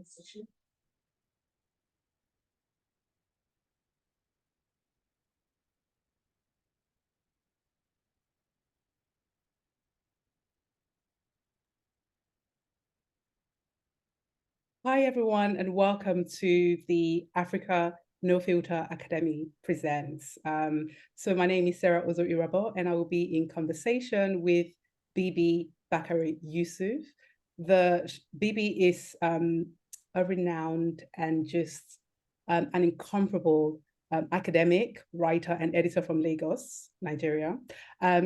session. Hi, everyone, and welcome to the Africa No Filter Academy Presents. So my name is Sarah Ozo-Irabor, and I will be in conversation with Bibi Bakare-Yusuf. Bibi is a renowned and just an incomparable academic, writer, and editor from Lagos, Nigeria.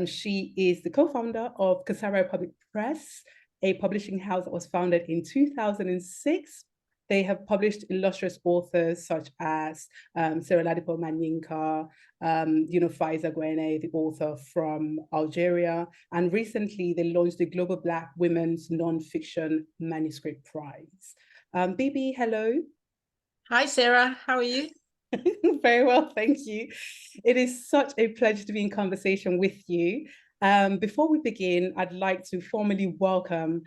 She is the co-founder of Cassava Republic Press, a publishing house that was founded in 2006. They have published illustrious authors such as Sarah Ozo-Irabor, Faiza Gwene, the author from Algeria. And recently they launched the Global Black Women's Nonfiction Manuscript Prize. Bibi, hello. Hi, Sarah. How are you? Very well, thank you. It is such a pleasure to be in conversation with you. Before we begin, I'd like to formally welcome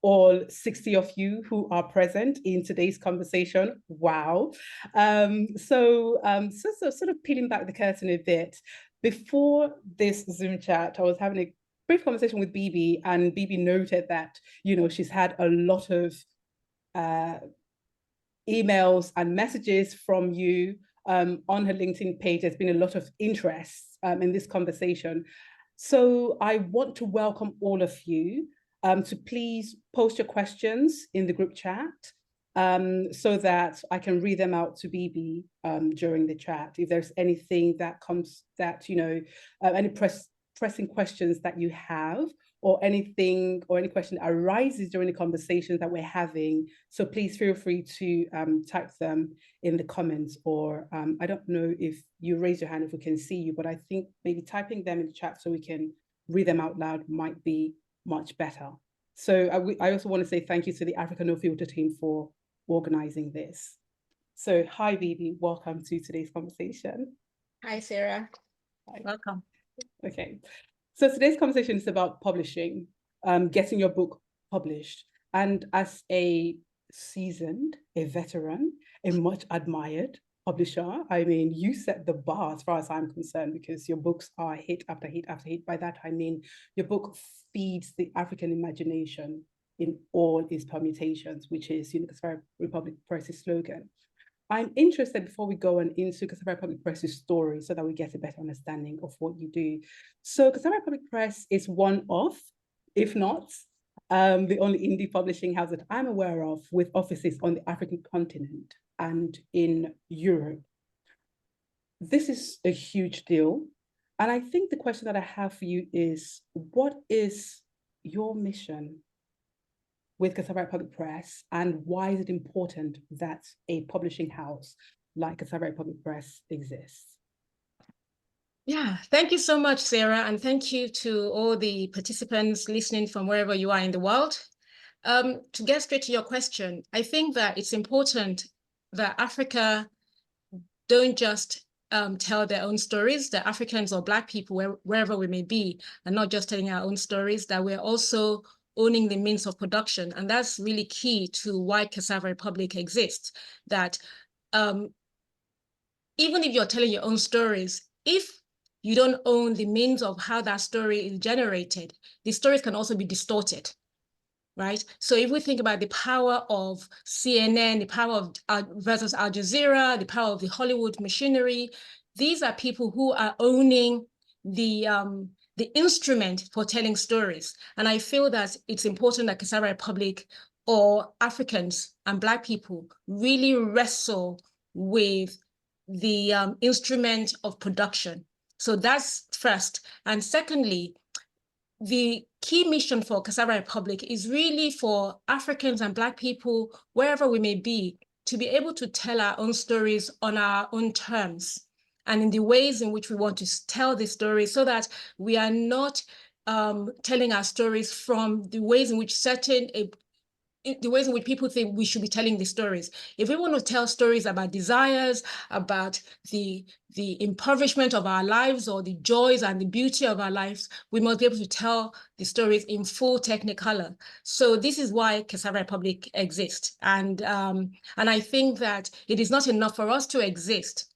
all 60 of you who are present in today's conversation. Wow. So sort of peeling back the curtain a bit, before this Zoom chat, I was having a brief conversation with Bibi, and Bibi noted that, she's had a lot of emails and messages from you on her LinkedIn page. There's been a lot of interest in this conversation. So I want to welcome all of you to please post your questions in the group chat so that I can read them out to Bibi during the chat. If there's anything that comes that, any pressing questions that you have, or anything or any question that arises during the conversations that we're having. So please feel free to type them in the comments, or I don't know if you raise your hand if we can see you, but I think maybe typing them in the chat so we can read them out loud might be much better. So I also want to say thank you to the Africa No Filter team for organizing this. So hi, Bibi, welcome to today's conversation. Hi, Sarah. Hi. Welcome. Okay. So today's conversation is about publishing, getting your book published. And as a seasoned, a veteran, a much admired publisher, I mean, you set the bar as far as I'm concerned, because your books are hit after hit after hit. By that, I mean, your book feeds the African imagination in all its permutations, which is, Cassava Republic Press's slogan. I'm interested, before we go on into Cassava Republic Press's story, so that we get a better understanding of what you do. So Cassava Republic Press is one of, if not the only indie publishing house that I'm aware of with offices on the African continent and in Europe. This is a huge deal. And I think the question that I have for you is, what is your mission with Cassava Republic Press, and why is it important that a publishing house like Cassava Republic Press exists? Yeah, thank you so much, Sarah, and thank you to all the participants listening from wherever you are in the world. To get straight to your question, I think that it's important that Africa don't just tell their own stories, that Africans or Black people, wherever we may be, are not just telling our own stories, that we're also owning the means of production. And that's really key to why Cassava Republic exists, that even if you're telling your own stories, if you don't own the means of how that story is generated, the stories can also be distorted, right? So if we think about the power of CNN, the power of versus Al Jazeera, the power of the Hollywood machinery, these are people who are owning the instrument for telling stories. And I feel that it's important that Cassava Republic, or Africans and Black people, really wrestle with the instrument of production. So that's first. And secondly, the key mission for Cassava Republic is really for Africans and Black people, wherever we may be, to be able to tell our own stories on our own terms, and in the ways in which we want to tell the story, so that we are not telling our stories from the ways in which certain the ways in which people think we should be telling the stories. If we want to tell stories about desires, about the impoverishment of our lives or the joys and the beauty of our lives, we must be able to tell the stories in full technicolor. So this is why Cassava Republic exists. And I think that it is not enough for us to exist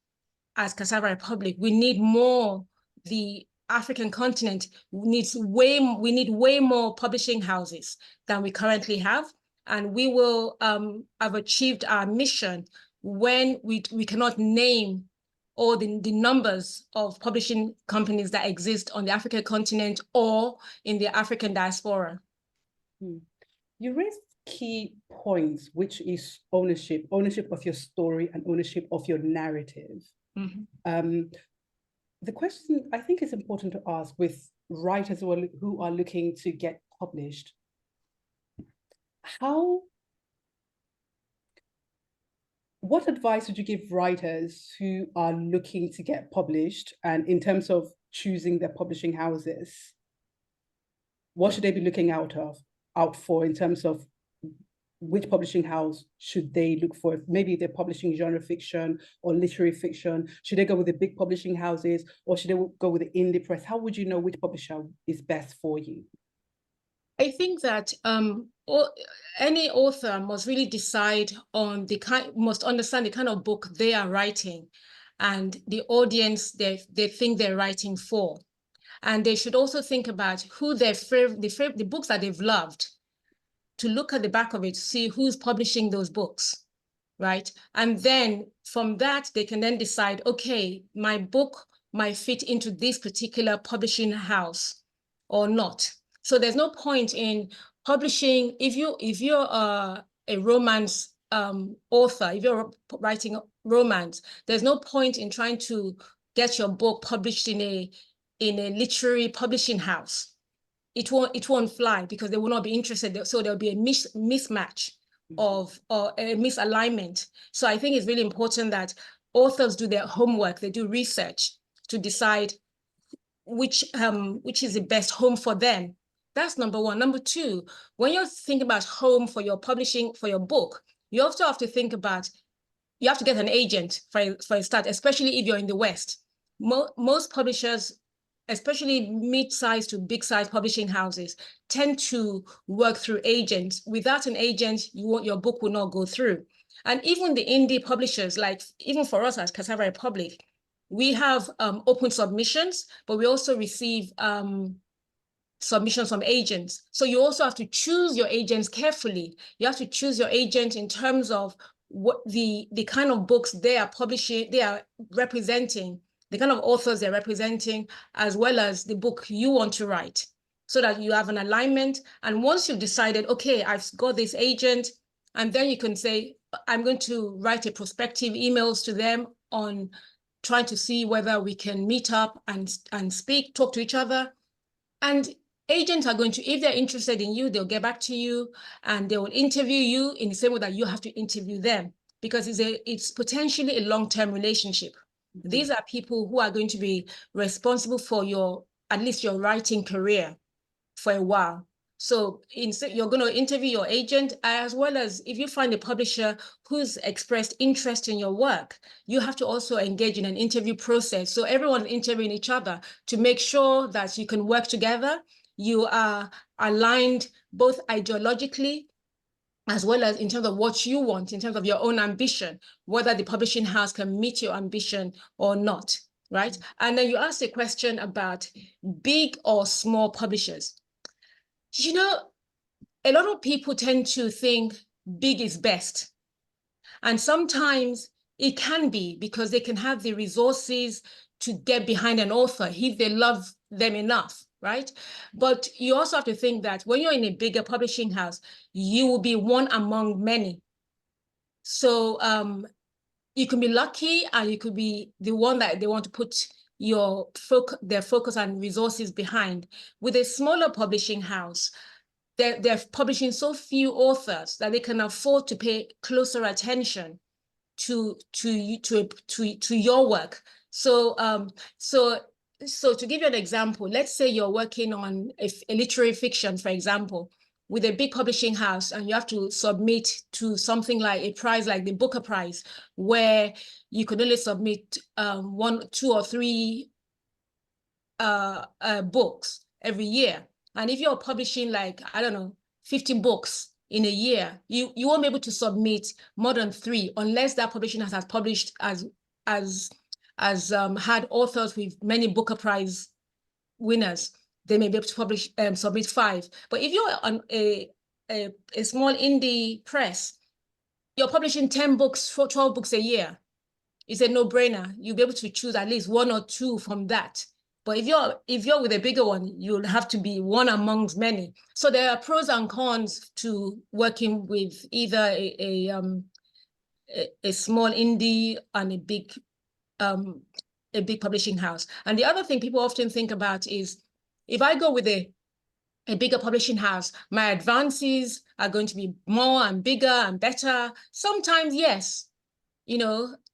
as Cassava Republic. We need more. The African continent needs we need way more publishing houses than we currently have. And we will have achieved our mission when we cannot name all the numbers of publishing companies that exist on the African continent or in the African diaspora. You raised key points, which is ownership of your story and ownership of your narrative. The question I think is important to ask with writers who are looking to get published, what advice would you give writers who are looking to get published, and in terms of choosing their publishing houses? What should they be looking out for in terms of which publishing house should they look for? Maybe they're publishing genre fiction or literary fiction. Should they go with the big publishing houses, or should they go with the indie press? How would you know which publisher is best for you? I think that any author must really decide on must understand the kind of book they are writing and the audience they think they're writing for. And they should also think about who the books that they've loved, to look at the back of it, to see who's publishing those books, right? And then from that, they can then decide, okay, my book might fit into this particular publishing house or not. So there's no point in publishing, if you're a romance author, if you're writing romance, there's no point in trying to get your book published in a literary publishing house. It won't fly, because they will not be interested. So there'll be a mismatch or a misalignment. So I think it's really important that authors do their homework, they do research to decide which is the best home for them. That's number one. Number two, when you're thinking about home for your publishing, for your book, you also have to think about, you have to get an agent for a start, especially if you're in the West. Most publishers, especially mid-sized to big-sized publishing houses, tend to work through agents. Without an agent, your book will not go through. And even the indie publishers, like even for us as Cassava Republic, we have open submissions, but we also receive submissions from agents. So you also have to choose your agents carefully. You have to choose your agent in terms of what the kind of books they are publishing, they are representing, the kind of authors they're representing, as well as the book you want to write, so that you have an alignment. And once you've decided, okay, I've got this agent, and then you can say, I'm going to write a prospective emails to them on trying to see whether we can meet up and speak, talk to each other. And agents are going to, if they're interested in you, they'll get back to you and they will interview you in the same way that you have to interview them, because it's potentially a long-term relationship. These are people who are going to be responsible for at least your writing career for a while. So you're going to interview your agent, as well as if you find a publisher who's expressed interest in your work, you have to also engage in an interview process. So everyone's interviewing each other to make sure that you can work together. You are aligned both ideologically, as well as in terms of what you want, in terms of your own ambition, whether the publishing house can meet your ambition or not, right? And then you asked a question about big or small publishers. You know, a lot of people tend to think big is best. And sometimes it can be, because they can have the resources to get behind an author if they love them enough, right? But you also have to think that when you're in a bigger publishing house, you will be one among many. So you can be lucky, and you could be the one that they want to put their focus and resources behind. With a smaller publishing house, they're publishing so few authors that they can afford to pay closer attention to your work. So to give you an example, let's say you're working on a literary fiction, for example. with a big publishing house and you have to submit to something like a prize like the Booker Prize, where you could only submit 1, 2, or 3 books every year. And if you're publishing like, I don't know, 50 books in a year, you won't be able to submit more than 3 unless that publishing house has published had authors with many Booker Prize winners. They may be able to publish submit 5. But if you're on a small indie press, you're publishing 10 books, 12 books a year. It's a no-brainer. You'll be able to choose at least 1 or 2 from that. But if you're with a bigger one, you'll have to be one amongst many. So there are pros and cons to working with either a small indie and a big publishing house. And the other thing people often think about is, if I go with a bigger publishing house, my advances are going to be more and bigger and better. Sometimes yes,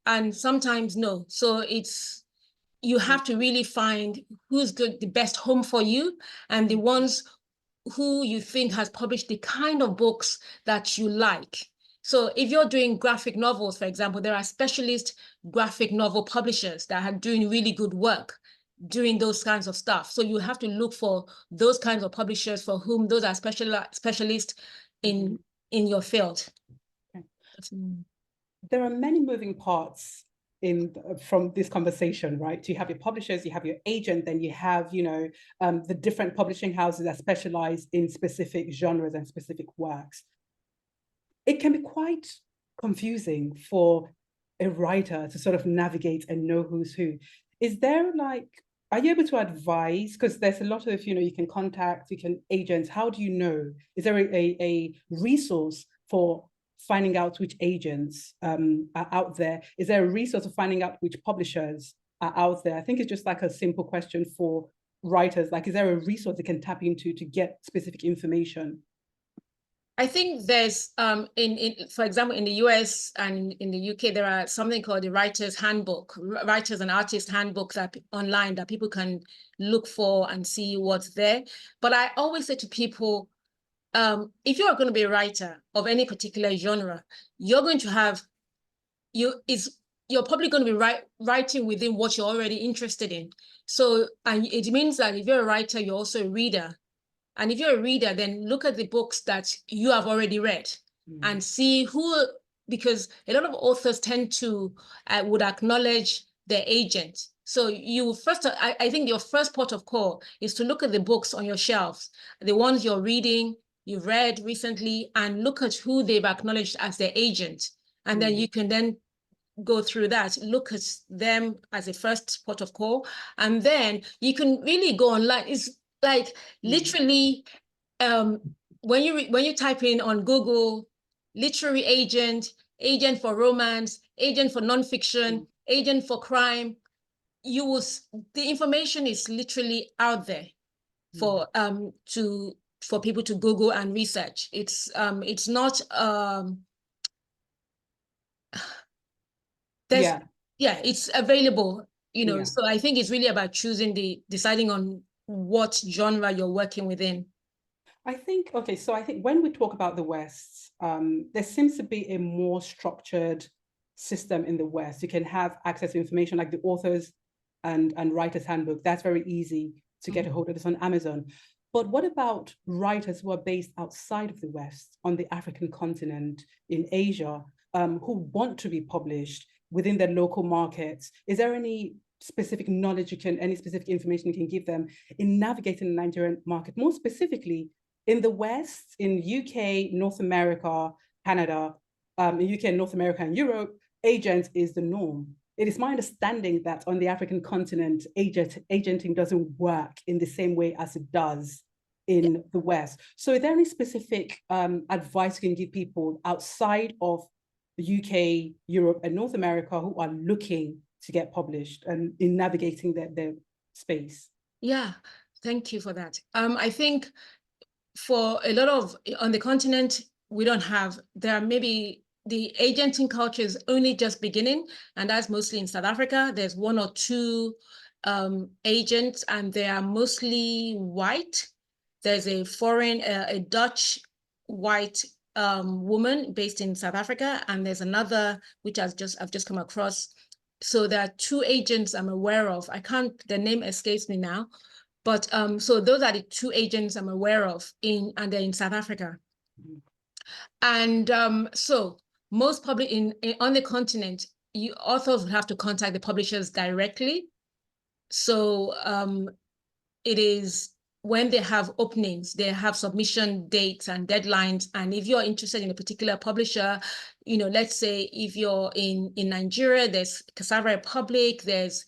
and sometimes no. So you have to really find who's the best home for you, and the ones who you think has published the kind of books that you like. So if you're doing graphic novels, for example, there are specialist graphic novel publishers that are doing really good work doing those kinds of stuff. So you have to look for those kinds of publishers for whom those are specialists in your field. Okay. There are many moving parts from this conversation, right? You have your publishers, you have your agent, then you have, the different publishing houses that specialize in specific genres and specific works. It can be quite confusing for a writer to sort of navigate and know who's who. Are you able to advise? Because there's a lot of, you can contact, agents. How do you know? Is there a resource for finding out which agents are out there? Is there a resource of finding out which publishers are out there? I think it's just like a simple question for writers. Like, is there a resource they can tap into to get specific information? I think there's, for example, in the US and in the UK, there are something called the Writer's Handbook, Writers and Artists Handbook online that people can look for and see what's there. But I always say to people, if you're going to be a writer of any particular genre, you're going to have, you're probably going to be writing within what you're already interested in. So, and it means that if you're a writer, you're also a reader. And if you're a reader, then look at the books that you have already read and see because a lot of authors tend to would acknowledge their agent. So I think your first port of call is to look at the books on your shelves, the ones you're reading, you've read recently, and look at who they've acknowledged as their agent. And then you can then go through that, look at them as a first port of call. And then you can really go online. It's like literally, when you type in on Google, literary agent for romance, agent for nonfiction, agent for crime, the information is literally out there for people to Google and research. It's not it's available, so I think it's really about deciding on what genre you're working within. I think when we talk about the West, there seems to be a more structured system in the West. You can have access to information like the authors and writers handbook. That's very easy to get a hold of this on Amazon. But what about writers who are based outside of the West, on the African continent, in Asia, who want to be published within their local markets? Is there any specific knowledge any specific information you can give them in navigating the Nigerian market, more specifically in the West, in UK, North America, Canada, in UK, North America, and Europe? Agent is the norm. It is my understanding that on the African continent, agenting doesn't work in the same way as it does in the West. So is there any specific advice you can give people outside of the UK, Europe, and North America who are looking to get published and in navigating their space? Yeah, thank you for that. I think for a lot of, on the continent, there are maybe the agenting culture is only just beginning, and that's mostly in South Africa. There's 1 or 2 agents, and they are mostly white. There's a foreign, a Dutch white woman based in South Africa, and there's another which I've just come across. So there are two agents I'm aware of. The name escapes me now, but so those are the two agents I'm aware of and they're in South Africa. And so most on the continent, authors would have to contact the publishers directly. So it is when they have openings, they have submission dates and deadlines. And if you're interested in a particular publisher, let's say if you're in Nigeria, there's Cassava Republic, there's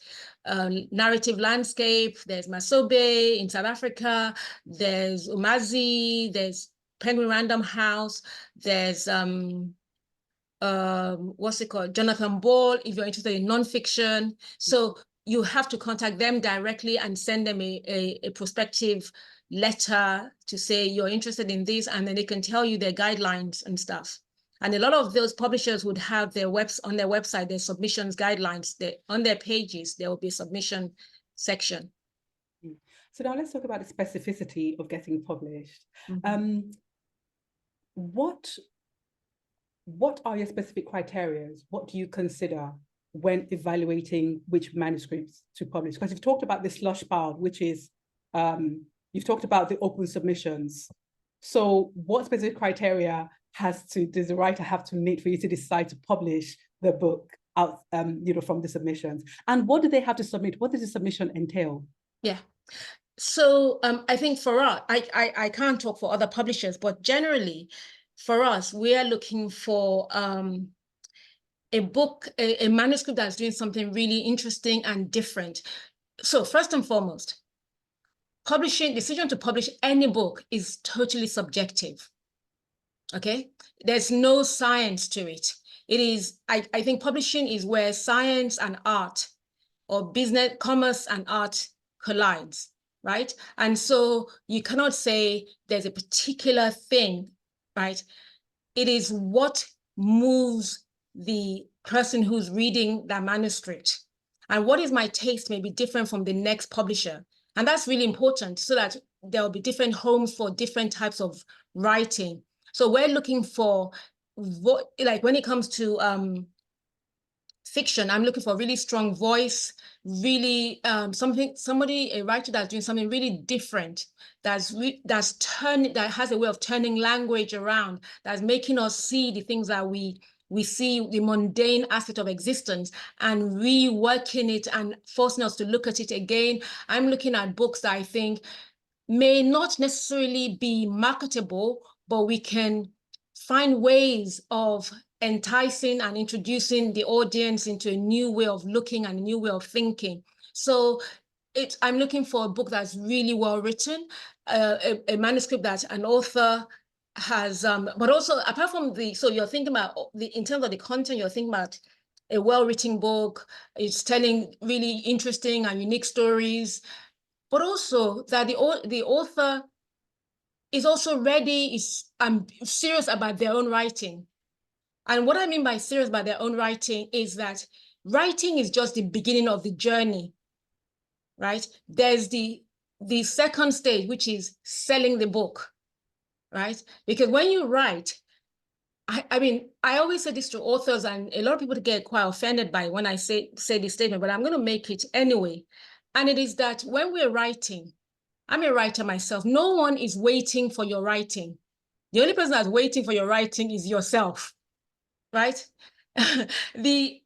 Narrative Landscape, there's Masobe in South Africa, there's Umazi, there's Penguin Random House, there's what's it called? Jonathan Ball, if you're interested in nonfiction. So you have to contact them directly and send them a prospective letter to say you're interested in this, and then they can tell you their guidelines and stuff. And a lot of those publishers would have on their website, their submissions guidelines. On their pages, there will be a submission section. So now let's talk about the specificity of getting published. What are your specific criteria? What do you consider when evaluating which manuscripts to publish? Because you've talked about the slush pile, which is, you've talked about the open submissions. So what specific criteria does the writer have to meet for you to decide to publish the book out, from the submissions? And what do they have to submit? What does the submission entail? Yeah. So I think for us, I can't talk for other publishers, but generally for us, we are looking for a book, a manuscript that's doing something really interesting and different. So first and foremost, decision to publish any book is totally subjective. Okay, there's no science to it. It is, I think publishing is where science and art, or business, commerce and art collides, right? And so you cannot say there's a particular thing, right? It is what moves the person who's reading that manuscript. And what is my taste may be different from the next publisher. And that's really important so that there will be different homes for different types of writing. So we're looking for, like when it comes to fiction, I'm looking for a really strong voice, really a writer that's doing something really different, that has a way of turning language around, that's making us see the things that we see, the mundane aspect of existence, and reworking it and forcing us to look at it again. I'm looking at books that I think may not necessarily be marketable, but we can find ways of enticing and introducing the audience into a new way of looking and a new way of thinking. So I'm looking for a book that's really well written, a manuscript that an author has, but also apart from so you're thinking about in terms of the content, you're thinking about a well-written book, it's telling really interesting and unique stories, but also that the author is also is serious about their own writing. And what I mean by serious about their own writing is that writing is just the beginning of the journey, right? There's the second stage, which is selling the book, right? Because when you write, I mean, I always say this to authors, and a lot of people get quite offended by when I say this statement, but I'm going to make it anyway. And it is that when we're writing, I'm a writer myself, no one is waiting for your writing. The only person that's waiting for your writing is yourself, right? The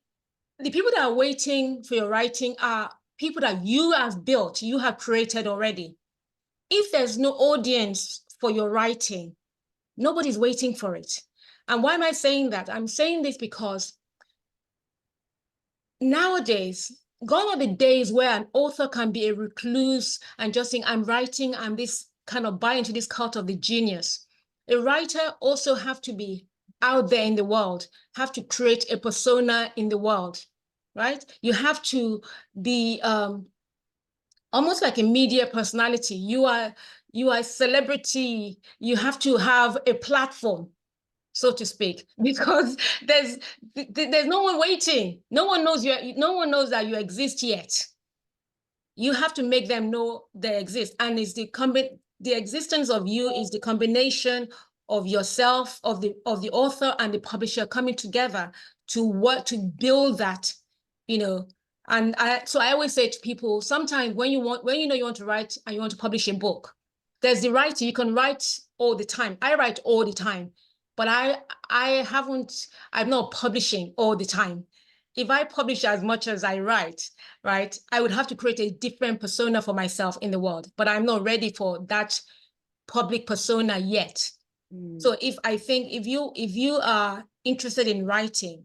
people that are waiting for your writing are people that you have built, you have created already. If there's no audience for your writing, nobody's waiting for it. And why am I saying that? I'm saying this because nowadays, gone are the days where an author can be a recluse and just think, I'm writing, I'm this kind of buy into this cult of the genius. A writer also have to be out there in the world, have to create a persona in the world, right? You have to be almost like a media personality. You are a celebrity. You have to have a platform, so to speak, because there's no one waiting. No one knows that you exist yet. You have to make them know they exist, and it's the existence of you is the combination of yourself, of the author and the publisher coming together to work to build that, you know. And so I always say to people, sometimes when you know you want to write and you want to publish a book, there's the writing. You can write all the time. I write all the time, but I'm not publishing all the time. If I publish as much as I write, right, I would have to create a different persona for myself in the world, but I'm not ready for that public persona yet. So if you are interested in writing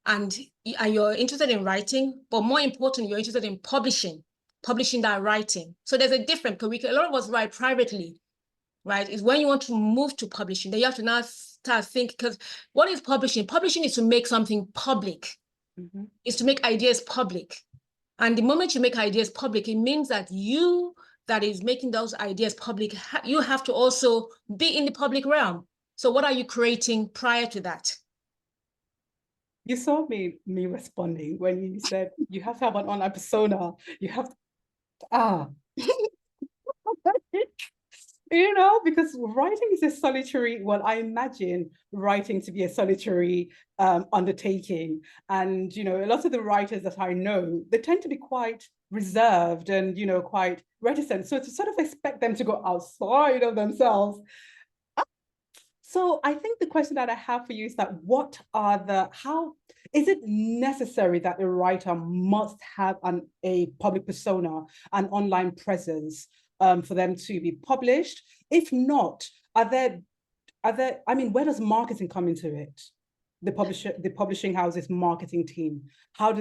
and you're interested in writing, but more importantly, you're interested in publishing that writing. So there's a difference, because a lot of us write privately, right? Is when you want to move to publishing, then you have to now start thinking, because what is publishing? Publishing is to make something public, is to make ideas public. And the moment you make ideas public, it means that you that is making those ideas public, you have to also be in the public realm. So what are you creating prior to that? You saw me responding when you said you have to have an online persona. You have to, you know, because writing is a solitary, well, I imagine writing to be a solitary undertaking. And, you know, a lot of the writers that I know, they tend to be quite reserved and, you know, quite reticent. So to sort of expect them to go outside of themselves. So I think the question that I have for you is that how is it necessary that the writer must have a public persona, an online presence for them to be published? If not, are there, I mean, where does marketing come into it? The publishing house's marketing team, where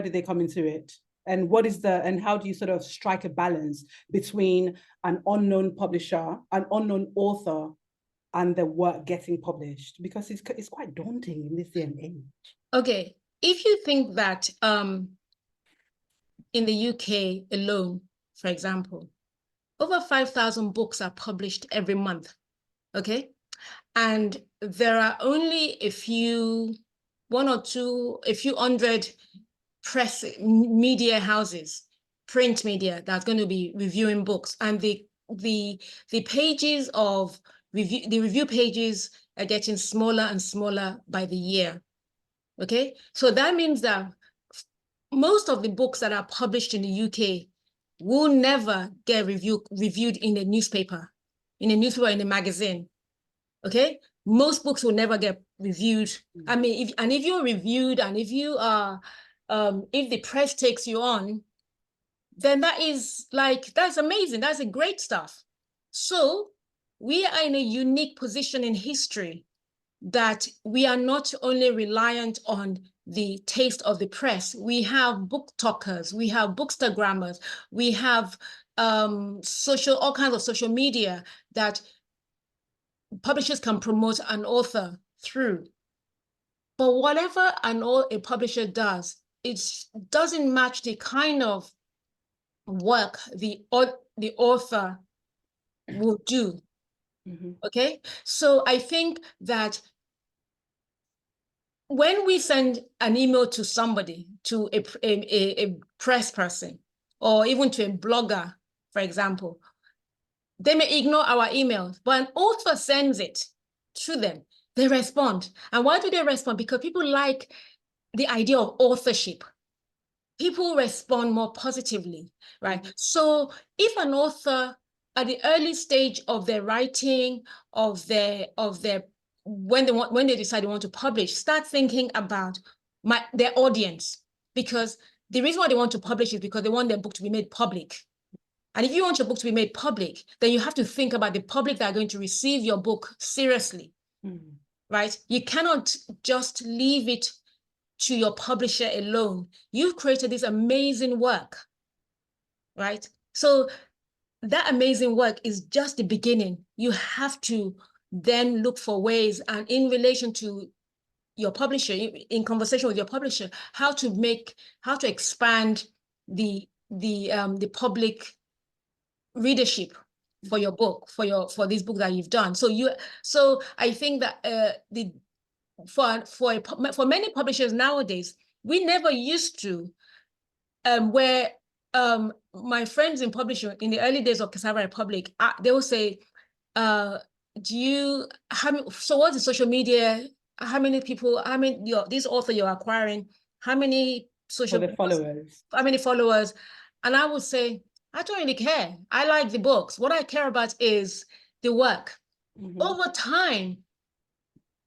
do they come into it? And how do you sort of strike a balance between an unknown publisher, an unknown author, and the work getting published? Because it's quite daunting in this day and age. Okay, if you think that in the UK alone, for example, over 5,000 books are published every month, okay? And there are only a few hundred press media houses, print media, that's going to be reviewing books. And the pages of the review pages are getting smaller and smaller by the year. Okay, so that means that most of the books that are published in the UK will never get reviewed in a newspaper, in a magazine. Okay, most books will never get reviewed. I mean, if you're reviewed and if you are, if the press takes you on, then that's amazing. That's a great stuff. So we are in a unique position in history that we are not only reliant on the taste of the press. We have book talkers, we have bookstagrammers, we have all kinds of social media that publishers can promote an author through. But whatever a publisher does, it doesn't match the kind of work the author will do. Okay, so I think that when we send an email to somebody, to a press person, or even to a blogger, for example, they may ignore our emails, but an author sends it to them. They respond. And why do they respond? Because people like the idea of authorship. People respond more positively, right? So if an author at the early stage of their writing, when they decide they want to publish, start thinking about their audience, because the reason why they want to publish is because they want their book to be made public. And if you want your book to be made public, then you have to think about the public that are going to receive your book seriously, right? You cannot just leave it to your publisher alone. You've created this amazing work, right? So that amazing work is just the beginning. You have to then look for ways, and in relation to your publisher, in conversation with your publisher, how to expand the public readership for your book, for this book that you've done. So I think that for many publishers nowadays, we never used to where my friends in publishing in the early days of Cassava Republic, they will say, so what's the social media? How many people, this author you're acquiring, how many social followers? How many followers? And I would say, I don't really care. I like the books. What I care about is the work. Mm-hmm. Over time,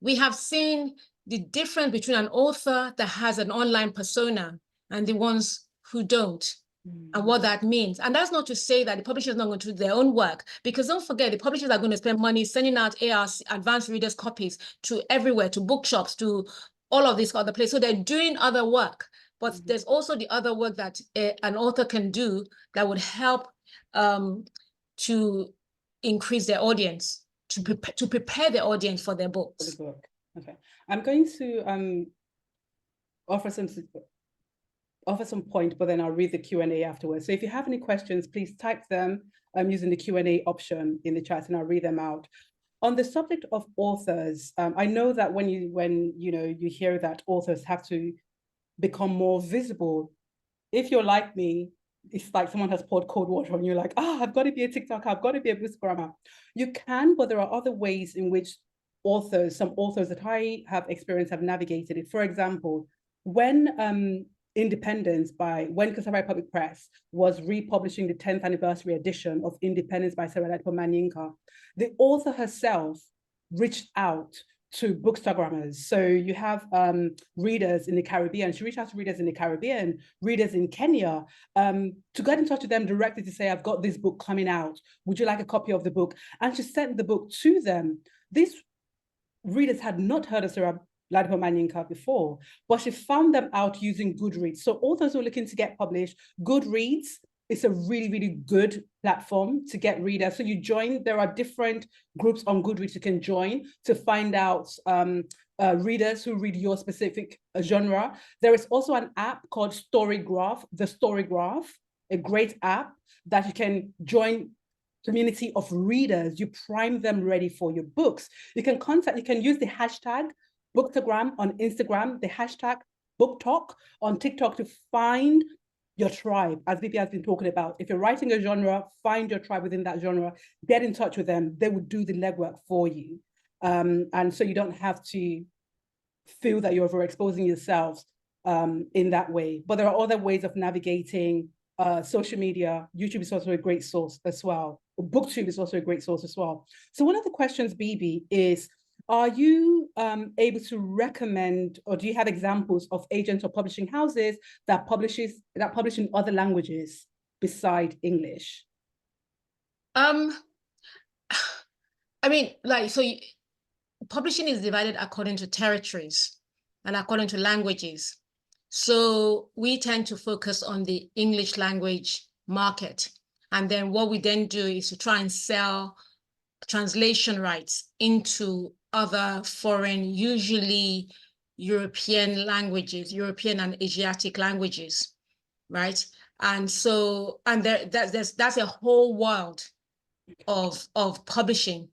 we have seen the difference between an author that has an online persona and the ones who don't. And what that means. And that's not to say that the publisher is not going to do their own work, because don't forget, the publishers are going to spend money sending out ARC, advanced readers copies, to everywhere, to bookshops, to all of these other places. So they're doing other work, but there's also the other work that an author can do that would help to increase their audience, to prepare the audience for their books. For the book. Okay, I'm going to offer some point, but then I'll read the Q&A afterwards. So if you have any questions, please type them using the Q&A option in the chat, and I'll read them out. On the subject of authors, I know that when you hear that authors have to become more visible, if you're like me, it's like someone has poured cold water on you, like, I've got to be a TikToker, I've got to be a Bookstagrammer. You can, but there are other ways in which some authors that I have experienced have navigated it. For example, when Cassava Republic Press was republishing the 10th anniversary edition of Independence by Sarah Ozo-Irabor, the author herself reached out to bookstagrammers. So you have readers in the Caribbean. She reached out to readers in the Caribbean, readers in Kenya, to get in touch with them directly to say, I've got this book coming out. Would you like a copy of the book? And she sent the book to them. These readers had not heard of Sarah Ozo-Irabor before, but she found them out using Goodreads. So authors who are looking to get published, Goodreads is a really, really good platform to get readers. So you join, there are different groups on Goodreads you can join to find out readers who read your specific genre. There is also an app called Storygraph, a great app that you can join community of readers. You prime them ready for your books. You can use the hashtag Bookstagram on Instagram, the hashtag BookTalk on TikTok to find your tribe, as Bibi has been talking about. If you're writing a genre, find your tribe within that genre, get in touch with them. They will do the legwork for you. And so you don't have to feel that you're overexposing yourselves in that way. But there are other ways of navigating social media. YouTube is also a great source as well. BookTube is also a great source as well. So one of the questions, Bibi, is, are you able to recommend, or do you have examples of agents or publishing houses that publish in other languages beside English? Publishing is divided according to territories and according to languages. So we tend to focus on the English language market. And then what we then do is to try and sell translation rights into other foreign, usually European languages, European and Asiatic languages, right? And so, that's a whole world of publishing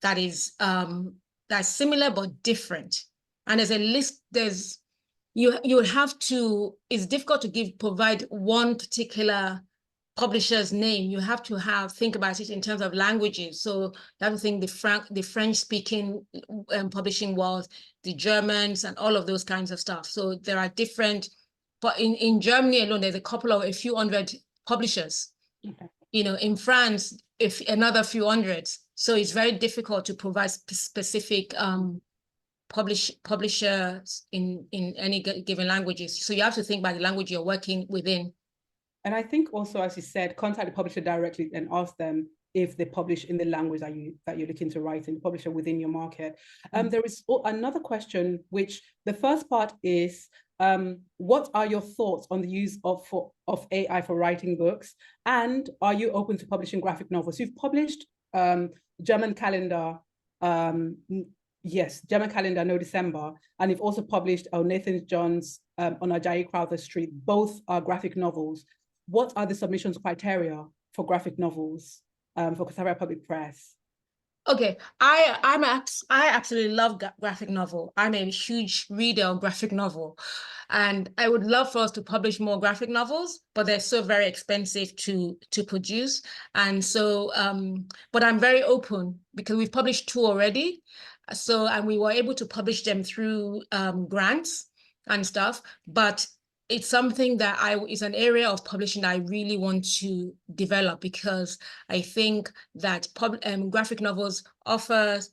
that is that's similar but different. And there's a list. You have to. It's difficult to provide one particular publisher's name. You have to think about it in terms of languages. So you have to think the French-speaking publishing world, the Germans, and all of those kinds of stuff. So there are different, but in Germany alone, there's a few hundred publishers. Okay. In France, another few hundred. So it's very difficult to provide specific publishers in any given languages. So you have to think about the language you're working within. And I think also, as you said, contact the publisher directly and ask them if they publish in the language that you're looking to write in, the publisher within your market. There is another question, which the first part is, what are your thoughts on the use of AI for writing books? And are you open to publishing graphic novels? You've published German Calendar, German Calendar, No December, and you've also published Nathan John's on Ajayi Crowther Street. Both are graphic novels. What are the submissions criteria for graphic novels for Cassava Republic Press? Okay, I absolutely love graphic novel. I'm a huge reader of graphic novel, and I would love for us to publish more graphic novels, but they're so very expensive to produce. And so, but I'm very open because we've published 2 already. So, and we were able to publish them through grants and stuff. But it's something that is an area of publishing that I really want to develop, because I think that graphic novels offers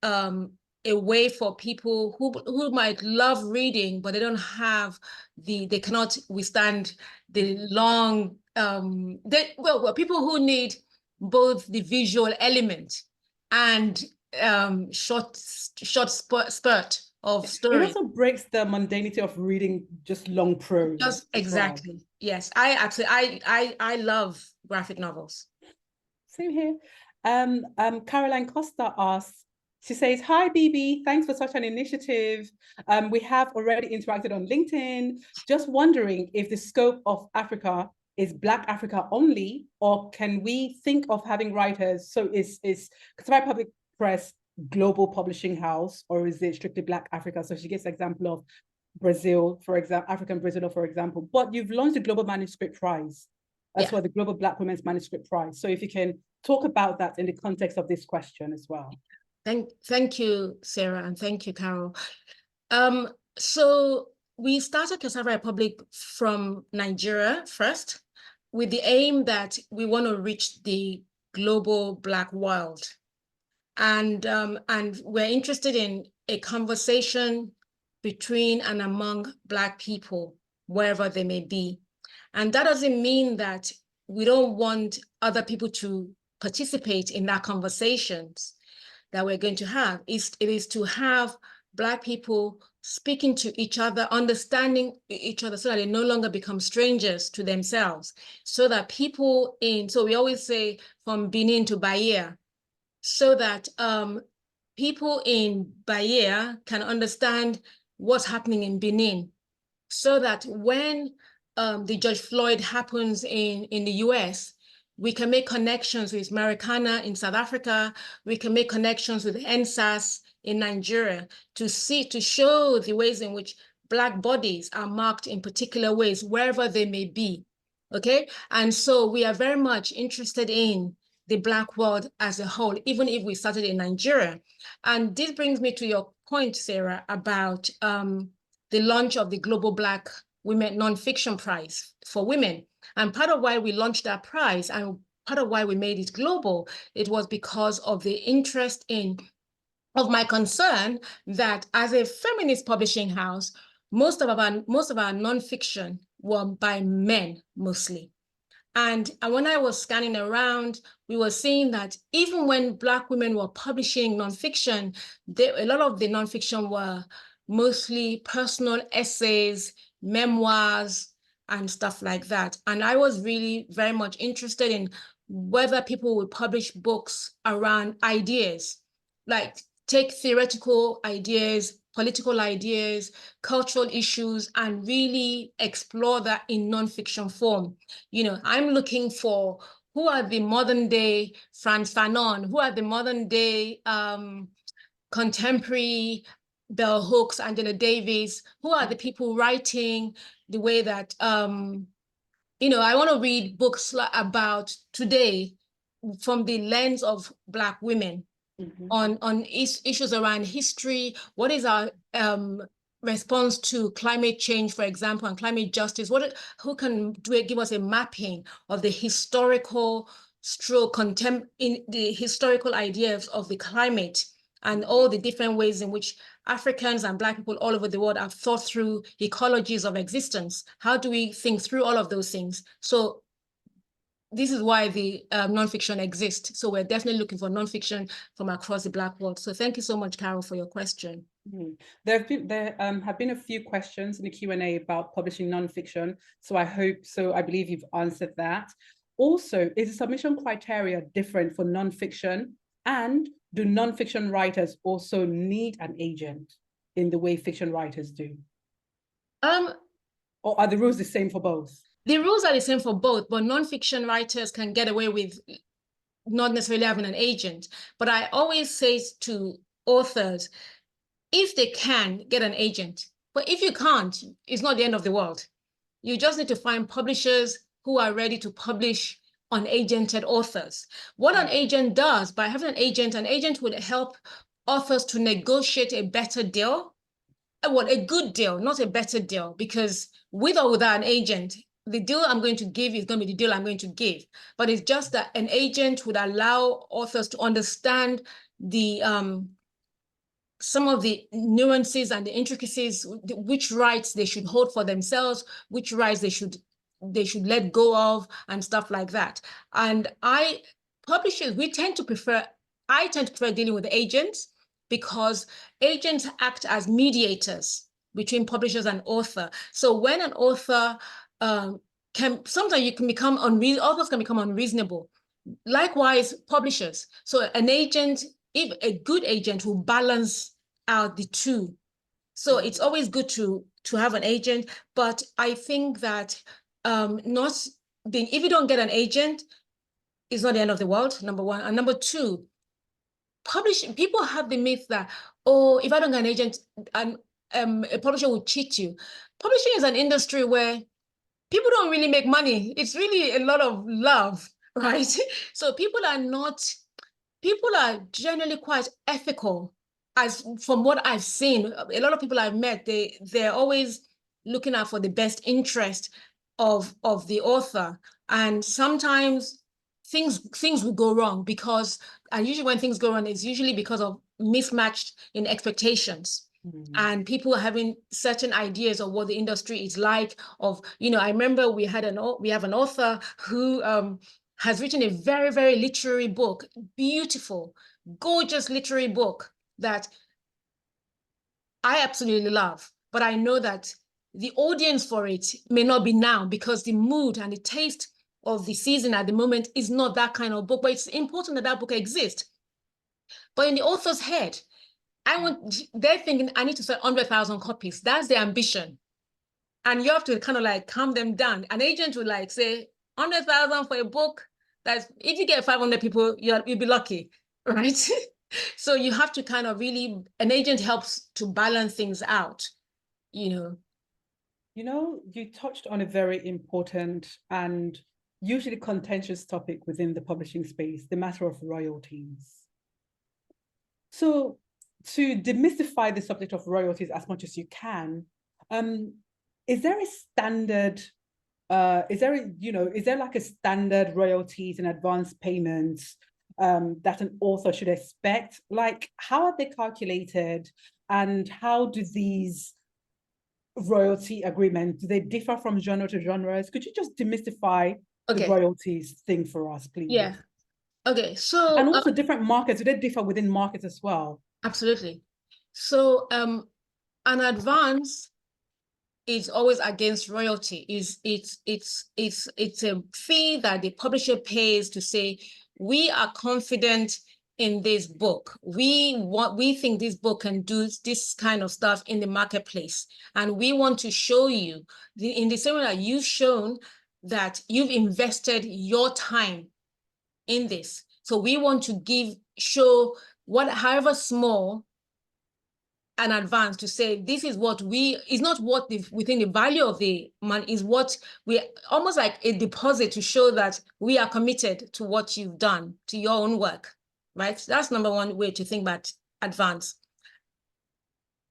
a way for people who might love reading, but they don't have they cannot withstand the long well, people who need both the visual element and short spurt of It story. also breaks the mundanity of reading just long prose Just as well. exactly. Yes, I love graphic novels. Same here. Caroline Costa asks, she says, "Hi, Bibi, thanks for such an initiative. We have already interacted on LinkedIn. Just wondering if the scope of Africa is Black Africa only, or can we think of having writers? So is Cassava Republic Press global publishing house, or is it strictly Black Africa?" So she gives an example of Brazil, for example, African Brazil, for example. But you've launched the Global Manuscript Prize as well, the Global Black Women's Manuscript Prize. So if you can talk about that in the context of this question as well. Thank you, Sarah, and thank you, Carol. So we started Cassava Republic from Nigeria first, with the aim that we want to reach the global Black world. And we're interested in a conversation between and among Black people, wherever they may be. And that doesn't mean that we don't want other people to participate in that conversations that we're going to have. It is to have Black people speaking to each other, understanding each other, so that they no longer become strangers to themselves. So that people so we always say from Benin to Bahia, so that people in Bahia can understand what's happening in Benin, so that when the George Floyd happens in the US, we can make connections with Marikana in South Africa. We can make connections with NSAS in Nigeria to show the ways in which Black bodies are marked in particular ways, wherever they may be. Okay, and so we are very much interested in the Black world as a whole, even if we started in Nigeria. And this brings me to your point, Sarah, about the launch of the Global Black Women Nonfiction Prize for Women. And part of why we launched that prize and part of why we made it global, it was because of the interest of my concern that as a feminist publishing house, most of our nonfiction were by men mostly. And when I was scanning around, we were seeing that even when Black women were publishing nonfiction, a lot of the nonfiction were mostly personal essays, memoirs, and stuff like that. And I was really very much interested in whether people would publish books around ideas, like take theoretical ideas, political ideas, cultural issues, and really explore that in nonfiction form. You know, I'm looking for who are the modern day Frantz Fanon, who are the modern day contemporary Bell Hooks, Angela Davis, who are the people writing the way that, you know, I want to read books about today from the lens of Black women. On issues around history. What is our response to climate change, for example, and climate justice? Who can give us a mapping of the historical in the historical ideas of the climate and all the different ways in which Africans and Black people all over the world have thought through ecologies of existence? How do we think through all of those things? So this is why the nonfiction exists. So we're definitely looking for nonfiction from across the Black world. So thank you so much, Carol, for your question. There have been a few questions in the Q&A about publishing nonfiction. So I believe you've answered that. Also, is the submission criteria different for nonfiction? And do nonfiction writers also need an agent in the way fiction writers do? Or are the rules the same for both? The rules are the same for both, but nonfiction writers can get away with not necessarily having an agent. But I always say to authors, if they can, get an agent. But if you can't, it's not the end of the world. You just need to find publishers who are ready to publish unagented authors. What an agent does, by having an agent would help authors to negotiate a better deal. Well, a good deal, not a better deal, because with or without an agent, the deal I'm going to give is going to be the deal I'm going to give. But it's just that an agent would allow authors to understand the some of the nuances and the intricacies, which rights they should hold for themselves, which rights they should let go of, and stuff like that. And publishers, I tend to prefer dealing with agents, because agents act as mediators between publishers and author. So when an author sometimes authors can become unreasonable. Likewise, publishers. So an agent, if a good agent, will balance out the two. So it's always good to have an agent, but I think that if you don't get an agent, it's not the end of the world, number one. And number two, people have the myth that, oh, if I don't get an agent, a publisher will cheat you. Publishing is an industry where people don't really make money. It's really a lot of love, right? So people are generally quite ethical. As from what I've seen, a lot of people I've met, they're always looking out for the best interest of the author. And sometimes things will go wrong and usually when things go wrong, it's usually because of mismatched in expectations. And people having certain ideas of what the industry is like. I remember we have an author who has written a very, very literary book, beautiful, gorgeous literary book that I absolutely love. But I know that the audience for it may not be now, because the mood and the taste of the season at the moment is not that kind of book. But it's important that that book exists. But in the author's head, they're thinking, I need to sell 100,000 copies. That's their ambition. And you have to kind of like calm them down. An agent would like say 100,000 for a book. If you get 500 people, you'll be lucky, right? So you have to kind of an agent helps to balance things out, You touched on a very important and usually contentious topic within the publishing space, the matter of royalties. So to demystify the subject of royalties as much as you can, is there a standard, is there like a standard royalties and advance payments that an author should expect? Like, how are they calculated, and how do these royalty agreements, do they differ from genre to genres? Could you just demystify the royalties thing for us, please? Yeah. Okay. So and also different markets, do they differ within markets as well? Absolutely. So an advance is always against royalty. It's a fee that the publisher pays to say, we are confident in this book. We think this book can do this kind of stuff in the marketplace. And we want to show you, in the same way that you've shown that you've invested your time in this. So we want to show however small an advance, to say this is what is not what within the value of the money, is what we almost like a deposit to show that we are committed to what you've done, to your own work, right? That's number one way to think about advance.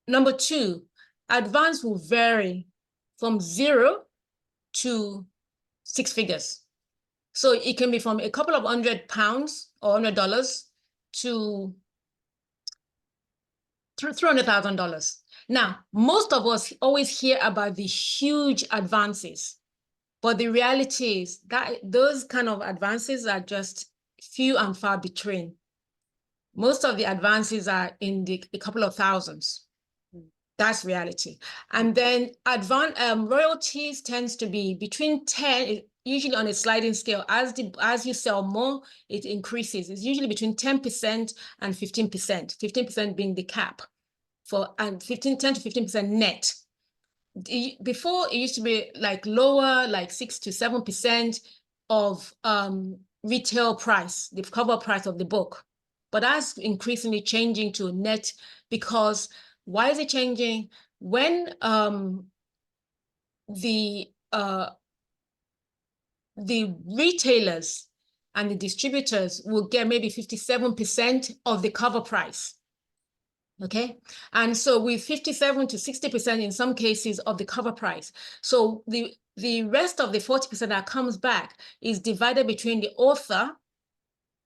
Number two, advance will vary from 0 to 6 figures. So it can be from a couple of £100 or $100 to $300,000. Now, most of us always hear about the huge advances, but the reality is that those kind of advances are just few and far between. Most of the advances are in a couple of thousands. That's reality. And then royalties tends to be between 10, usually on a sliding scale. As you sell more, it increases. It's usually between 10% and 15%, 15% being the cap, and 10 to 15% net. Before, it used to be like lower, like 6 to 7% of retail price, the cover price of the book. But that's increasingly changing to net, because why is it changing? When the retailers and the distributors will get maybe 57% of the cover price. Okay, and so with 57 to 60% in some cases of the cover price. So the rest of the 40% that comes back is divided between the author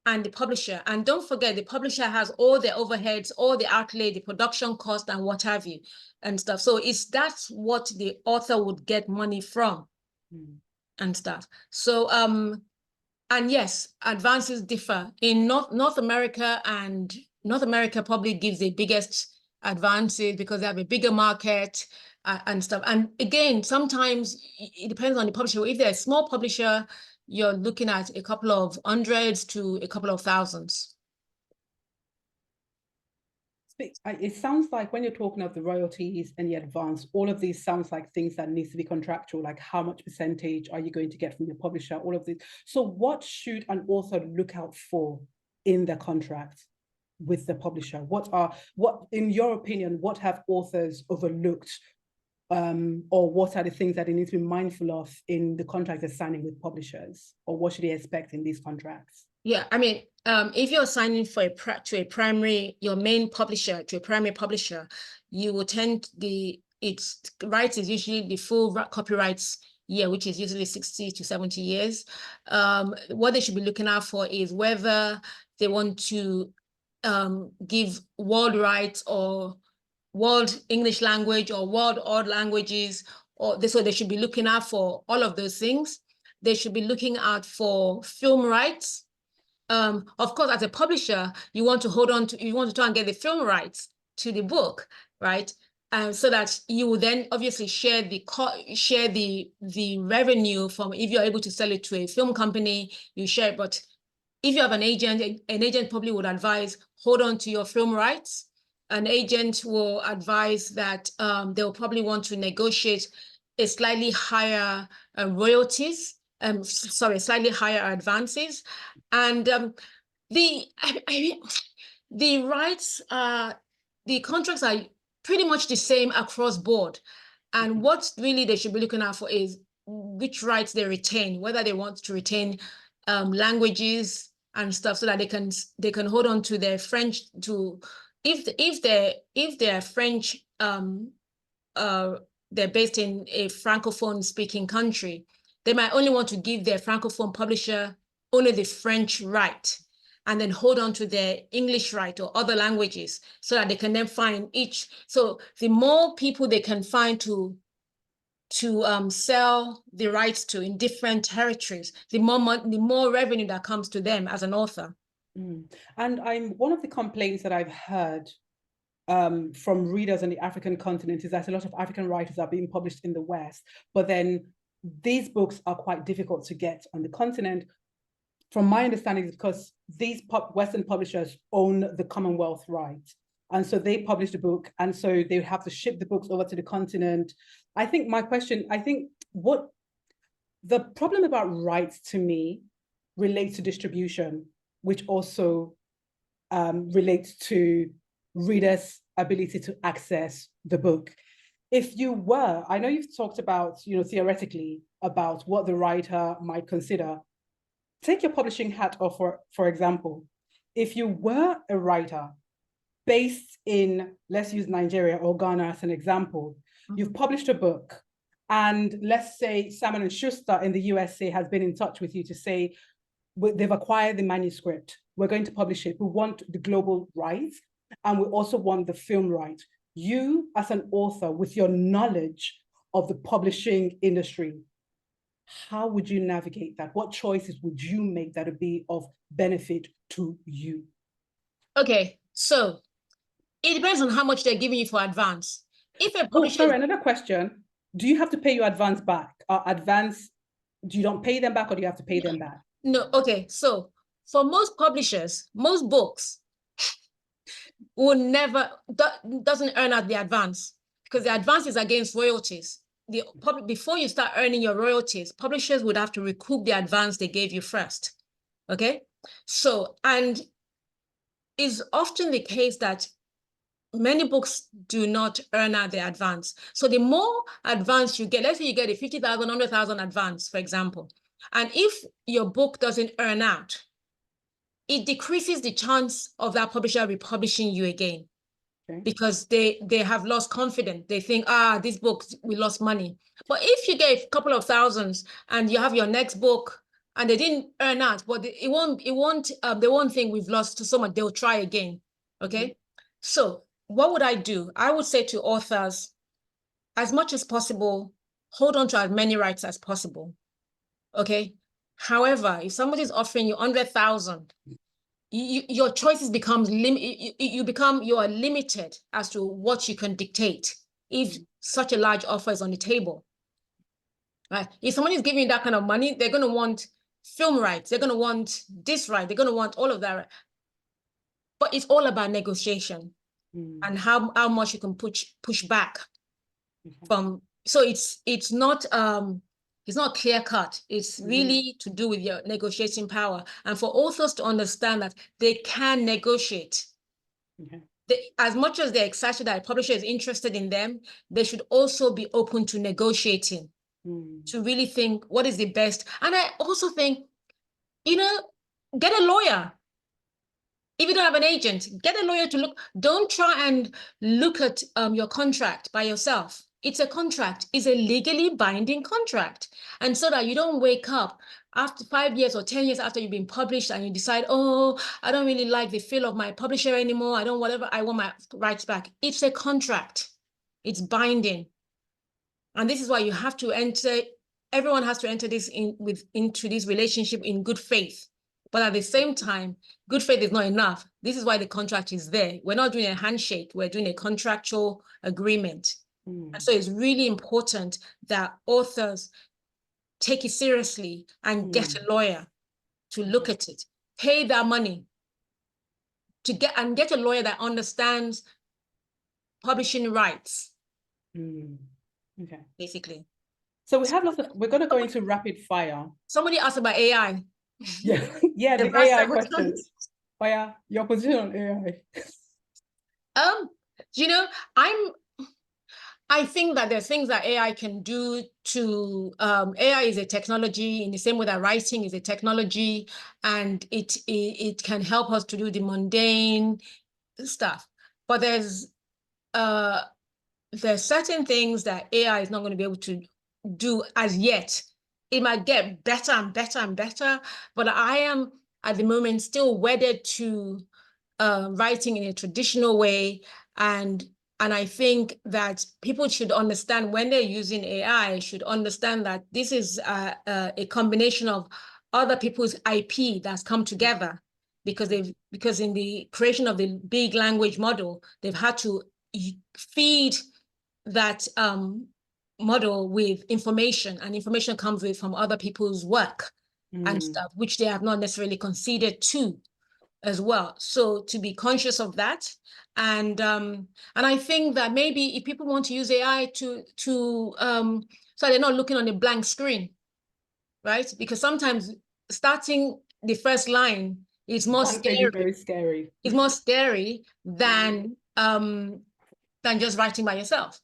and the publisher. And don't forget, the publisher has all the overheads, all the outlay, the production cost, and what have you, and stuff. So that's what the author would get money from, and stuff. So and yes, advances differ in North America, and North America probably gives the biggest advances because they have a bigger market and stuff. And again, sometimes it depends on the publisher. If they're a small publisher, you're looking at a couple of hundreds to a couple of thousands. It sounds like when you're talking of the royalties and the advance, all of these sounds like things that needs to be contractual, like how much percentage are you going to get from your publisher, all of this. So what should an author look out for in their contract with the publisher? What, in your opinion, what have authors overlooked, or what are the things that they need to be mindful of in the contract they're signing with publishers, or what should they expect in these contracts? Yeah, I mean, if you're signing for your main publisher, to a primary publisher, you will tend its rights is usually the full copyrights year, which is usually 60 to 70 years. What they should be looking out for is whether they want to give world rights or world English language or world odd languages, so they should be looking out for all of those things. They should be looking out for film rights. Of course, as a publisher, you want to try and get the film rights to the book, right? So that you will then obviously share the revenue from, if you're able to sell it to a film company, you share it. But if you have an agent probably would advise, hold on to your film rights. An agent will advise that they'll probably want to negotiate a slightly higher royalties, slightly higher advances. And the rights, the contracts are pretty much the same across board. And what really they should be looking out for is which rights they retain, whether they want to retain languages and stuff, so that they can hold on to their French, if they're French, they're based in a Francophone speaking country, they might only want to give their Francophone publisher only the French right, and then hold on to their English right or other languages, so that they can then find each. So the more people they can find to sell the rights to in different territories, the more revenue that comes to them as an author. And one of the complaints that I've heard from readers on the African continent is that a lot of African writers are being published in the West, but then these books are quite difficult to get on the continent. From my understanding, it's because these Western publishers own the Commonwealth rights. And so they publish the book, and so they have to ship the books over to the continent. What the problem about rights to me relates to distribution, which also relates to readers' ability to access the book. I know you've talked about, theoretically, about what the writer might consider. Take your publishing hat off, for example. If you were a writer based in, let's use Nigeria or Ghana as an example, you've published a book, and let's say Simon & Schuster in the USA has been in touch with you to say, they've acquired the manuscript, we're going to publish it, we want the global rights, and we also want the film rights. You, as an author, with your knowledge of the publishing industry, how would you navigate that? What choices would you make that would be of benefit to you? Okay, so it depends on how much they're giving you for advance. If a publisher... sorry, another question. Do you have to pay your advance back? Do you don't pay them back, or do you have to pay them back? No, okay, so for most publishers, most books doesn't earn out the advance, because the advance is against royalties. Before you start earning your royalties, publishers would have to recoup the advance they gave you first. Okay. So, and is often the case that many books do not earn out their advance. So the more advance you get, let's say you get a 50,000, 100,000 advance, for example, and if your book doesn't earn out, it decreases the chance of that publisher republishing you again. Okay. Because they have lost confidence. They think, this book, we lost money. But if you get a couple of thousands and you have your next book and they didn't earn out, but they won't think we've lost so much. They'll try again. Okay. Mm-hmm. So what would I do? I would say to authors, as much as possible, hold on to as many rights as possible. Okay. However, if somebody's offering you 100,000, your choices becomes you are limited as to what you can dictate if such a large offer is on the table. Right? If someone is giving you that kind of money, they're going to want film rights, they're going to want this right, they're going to want all of that. But it's all about negotiation and how much you can push back from. So it's not clear cut. It's really to do with your negotiating power, and for authors to understand that they can negotiate. As much as they're excited that a publisher is interested in them, they should also be open to negotiating, to really think what is the best. And I also think, get a lawyer. If you don't have an agent, get a lawyer to look. Don't try and look at your contract by yourself. It's a contract. It's a legally binding contract. And so that you don't wake up after 5 years or 10 years after you've been published and you decide, I don't really like the feel of my publisher anymore. I want my rights back. It's a contract. It's binding. And this is why you have to everyone has to enter into this relationship in good faith. But at the same time, good faith is not enough. This is why the contract is there. We're not doing a handshake. We're doing a contractual agreement. And so it's really important that authors take it seriously and get a lawyer to look at it. Pay that money to get a lawyer that understands publishing rights. Okay. Basically. So we have we're going to go into rapid fire. Somebody asked about AI. Yeah, the AI questions. Fire, your position on AI. I think that there are things that AI can do to, AI is a technology in the same way that writing is a technology, and it can help us to do the mundane stuff. But there's certain things that AI is not going to be able to do as yet. It might get better and better and better, but I am at the moment still wedded to writing in a traditional way, and I think that people should understand when they're using AI, should understand that this is a combination of other people's IP that's come together, because in the creation of the big language model, they've had to feed that model with information, and information comes from other people's work and stuff, which they have not necessarily conceded to as well. So to be conscious of that, and I think that maybe if people want to use AI to so they're not looking on a blank screen, right? Because sometimes starting the first line is more scary. Very scary. It's more scary than just writing by yourself.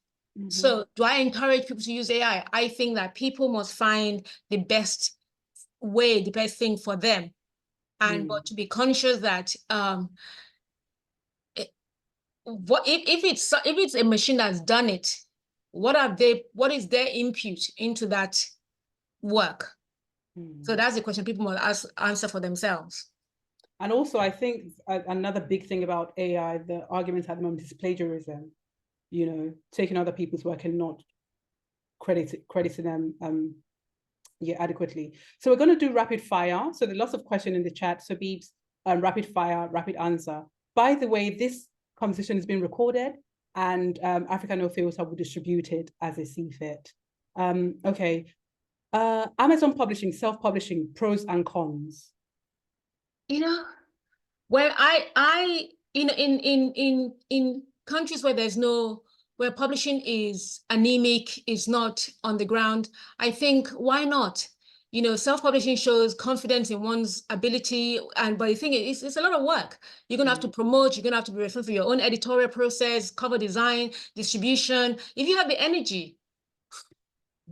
So do I encourage people to use AI? I think that people must find the best way, the best thing for them. And but to be conscious that if it's a machine that's done it, what is their input into that work? So that's the question people must answer for themselves. And also, I think another big thing about AI, the argument at the moment, is plagiarism. Taking other people's work and not crediting them adequately. So we're going to do rapid fire. So there's lots of questions in the chat. So Beebs, rapid fire, rapid answer. By the way, this conversation has been recorded, and Africa No Filter will distribute it as they see fit. Okay. Amazon publishing, self-publishing, pros and cons. Well, in countries where publishing is anemic, is not on the ground, I think, why not? You know, self-publishing shows confidence in one's ability, but the thing is, it's a lot of work. You're gonna have to promote, you're gonna have to be responsible for your own editorial process, cover design, distribution. If you have the energy,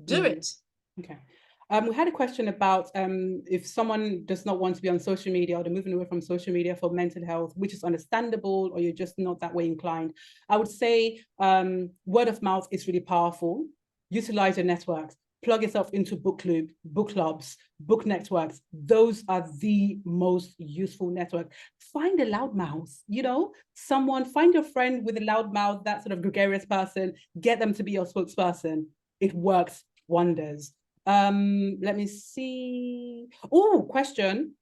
do it. Okay. We had a question about if someone does not want to be on social media, or they're moving away from social media for mental health, which is understandable, or you're just not that way inclined. I would say word of mouth is really powerful. Utilize your networks. Plug yourself into book clubs, book networks. Those are the most useful network. Find a loudmouth, you know, find your friend with a loudmouth, that sort of gregarious person, get them to be your spokesperson. It works wonders. Let me see. Oh, question.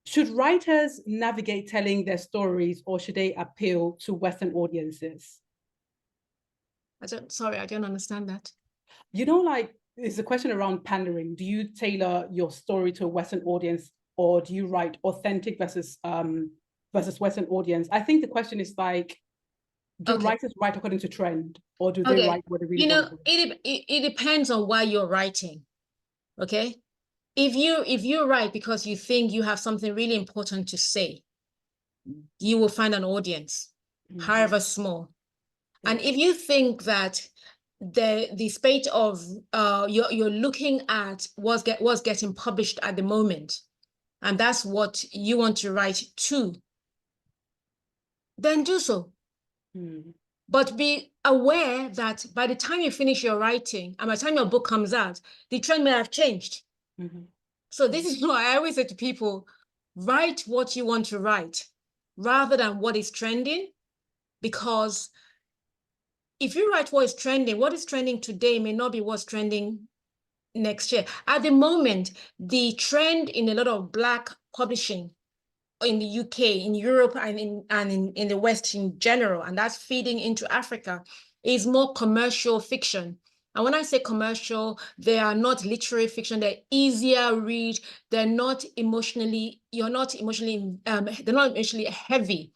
Should writers navigate telling their stories, or should they appeal to Western audiences? Sorry, I don't understand that. You know, like, it's a question around pandering. Do you tailor your story to a Western audience, or do you write authentic versus Western audience? I think the question is like, do writers write according to trend, or do they write what they really want to? It depends on why you're writing. Okay. If you write because you think you have something really important to say, you will find an audience, however small. And if you think that the spate of you're looking at what's getting published at the moment, and that's what you want to write to, then do so. But be aware that by the time you finish your writing and by the time your book comes out, the trend may have changed. So this is why I always say to people, write what you want to write rather than what is trending, because if you write what is trending today may not be what's trending next year. At the moment, the trend in a lot of Black publishing in the UK, in Europe, and in the West in general, and that's feeding into Africa, is more commercial fiction. And when I say commercial, they are not literary fiction. They're easier read. They're not emotionally heavy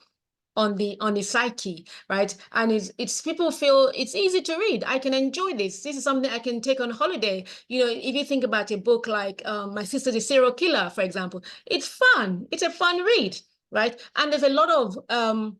on the psyche, right? And it's people feel it's easy to read. I can enjoy this. This is something I can take on holiday. You know, if you think about a book like My Sister the Serial Killer, for example, it's fun. It's a fun read, right? And there's a lot of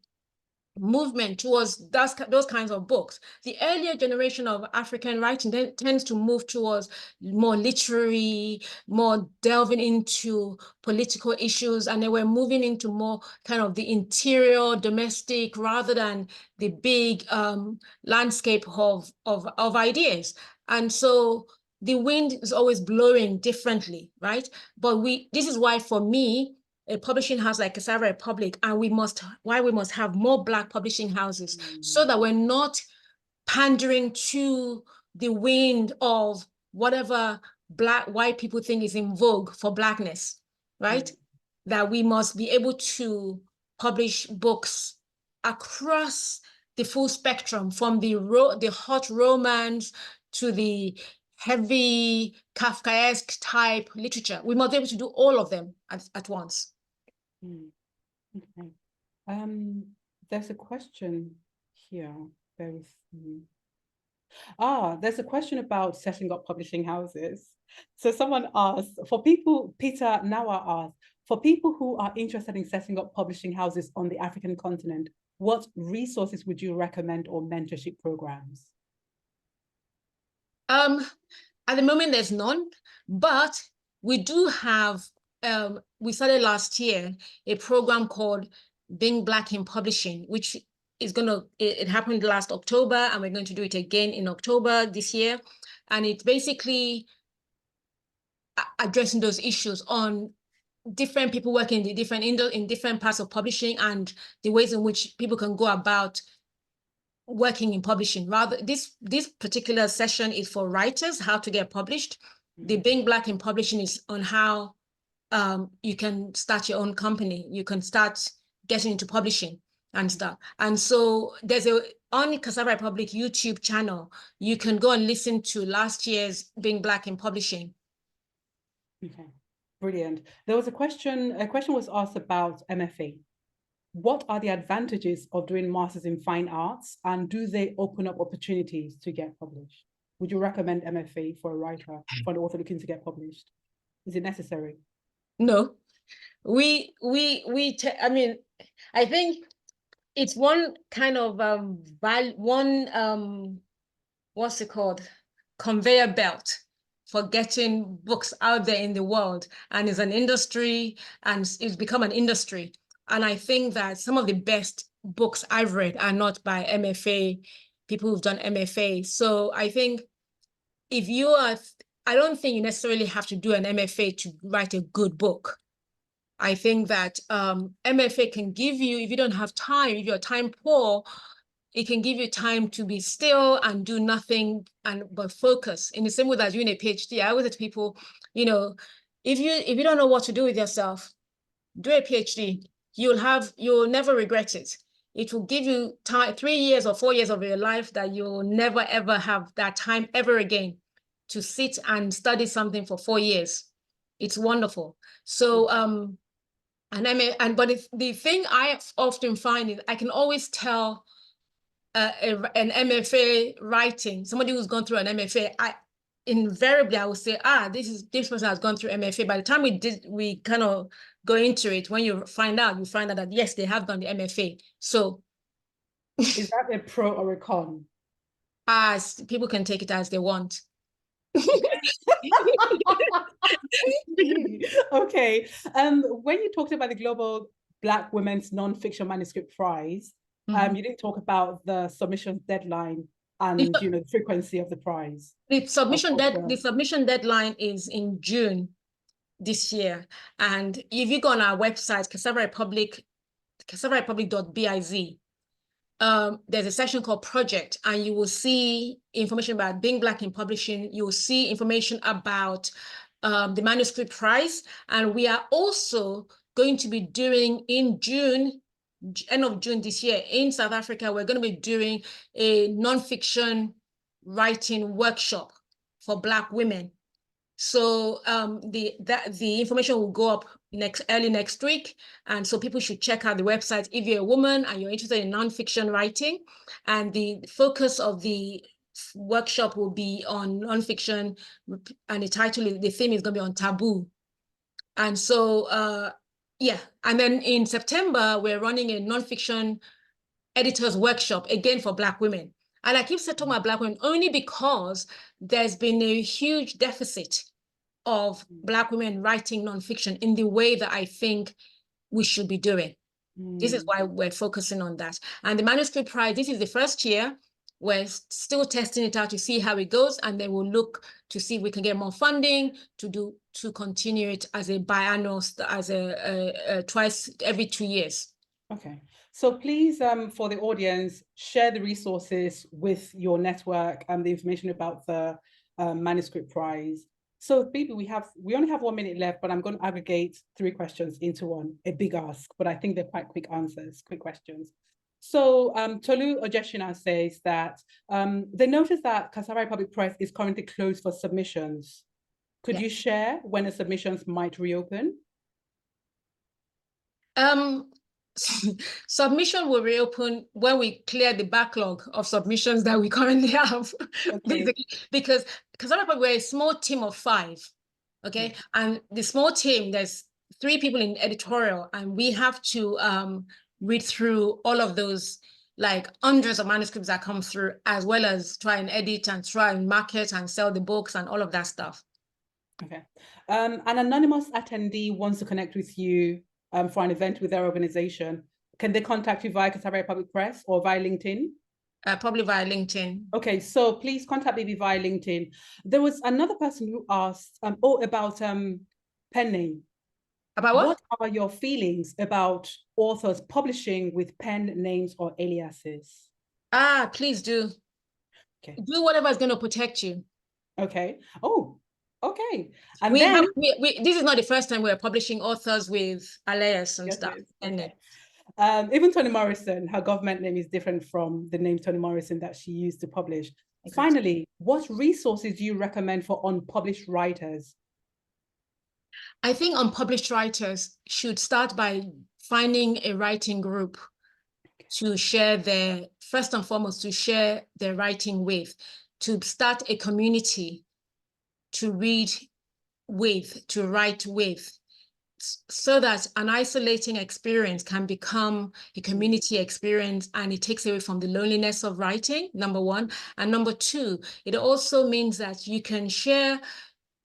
movement towards those kinds of books. The earlier generation of African writing tends to move towards more literary, more delving into political issues, and they were moving into more kind of the interior, domestic, rather than the big landscape of ideas. And so the wind is always blowing differently, right? But this is why, for me, a publishing house like Cassava Republic, and we must have more Black publishing houses, so that we're not pandering to the wind of whatever white people think is in vogue for Blackness, right? That we must be able to publish books across the full spectrum, from the hot romance to the heavy Kafkaesque type literature. We must be able to do all of them at once. Okay. There's a question here. Bear with me. There's a question about setting up publishing houses. So someone asked, Peter Nawa asked, for people who are interested in setting up publishing houses on the African continent, what resources would you recommend, or mentorship programs? At the moment, there's none, but we do have, we started last year a program called Being Black in Publishing, which is it happened last October, and we're going to do it again in October this year. And it's basically addressing those issues on different people working in different parts of publishing, and the ways in which people can go about working in publishing. Rather, this particular session is for writers, how to get published. The Being Black in Publishing is on how you can start your own company. You can start getting into publishing and stuff. And so there's on Cassava Republic YouTube channel, you can go and listen to last year's Being Black in Publishing. Okay, brilliant. There was a question was asked about MFA. What are the advantages of doing Masters in Fine Arts, and do they open up opportunities to get published? Would you recommend MFA for a writer, for an author looking to get published? Is it necessary? No, I mean, I think it's one kind of what's it called? Conveyor belt for getting books out there in the world, and it's an industry, and it's become an industry. And I think that some of the best books I've read are not by MFA, people who've done MFA. So I think if you are, I don't think you necessarily have to do an MFA to write a good book. I think that MFA can give you, if you don't have time, if you're time poor, it can give you time to be still and do nothing but focus. In the same way that doing a PhD, I always say to people, you know, if you don't know what to do with yourself, do a PhD. You'll never regret it. It will give you time, 3 years or 4 years of your life that you'll never ever have that time ever again to sit and study something for 4 years. It's wonderful. So but the thing I often find is I can always tell an MFA writing, somebody who's gone through an MFA, invariably I would say, this person has gone through MFA. By the time we kind of go into it, when you find out that yes, they have done the MFA. So is that a pro or a con? As people can take it as they want. Okay. When you talked about the Global Black Women's Non-Fiction Manuscript Prize, you didn't talk about the submission deadline and the frequency of the prize. The submission deadline is in June this year. And if you go on our website, cassavarepublic.biz, there's a section called Project, and you will see information about being Black in publishing. You will see information about the manuscript prize. And we are also going to be doing in June, end of June this year, in South Africa, we're going to be doing a nonfiction writing workshop for Black women. So the information will go up early next week. And so people should check out the website if you're a woman and you're interested in nonfiction writing. And the focus of the workshop will be on nonfiction, and the theme is going to be on taboo. And so, yeah. And then in September, we're running a nonfiction editors workshop, again for Black women. And I keep talking about Black women only because there's been a huge deficit of Black women writing nonfiction in the way that I think we should be doing. This is why we're focusing on that. And the manuscript prize, this is the first year. We're still testing it out to see how it goes, and then we'll look to see if we can get more funding to continue it as a biannual, as a twice every 2 years. Okay. So please, for the audience, share the resources with your network and the information about the manuscript prize. So Bibi, we only have 1 minute left, but I'm going to aggregate 3 questions into one, a big ask, but I think they're quite quick answers, quick questions. So Tolu Ojeshina says that they noticed that Cassava Republic Press is currently closed for submissions. Could you share when the submissions might reopen? Submission will reopen when we clear the backlog of submissions that we currently have. Okay. Because we're a small team of 5, okay? And the small team, there's 3 people in editorial, and we have to read through all of those, like hundreds of manuscripts that come through, as well as try and edit and try and market and sell the books and all of that stuff. Okay. An anonymous attendee wants to connect with you for an event with their organization. Can they contact you via Cassava Republic Press or via LinkedIn? Probably via LinkedIn. Okay, so please contact Bibi via LinkedIn. There was another person who asked about pen name. About what? What are your feelings about authors publishing with pen names or aliases? Please do. Okay. Do whatever is going to protect you. Okay. Oh, okay. And this is not the first time we're publishing authors with alias and stuff. Okay. Even Toni Morrison, her government name is different from the name Toni Morrison that she used to publish. Okay. Finally, what resources do you recommend for unpublished writers? I think unpublished writers should start by finding a writing group to share first and foremost, to share their writing with, to start a community to read with, to write with, so that an isolating experience can become a community experience, and it takes away from the loneliness of writing, number one. And number two, it also means that you can share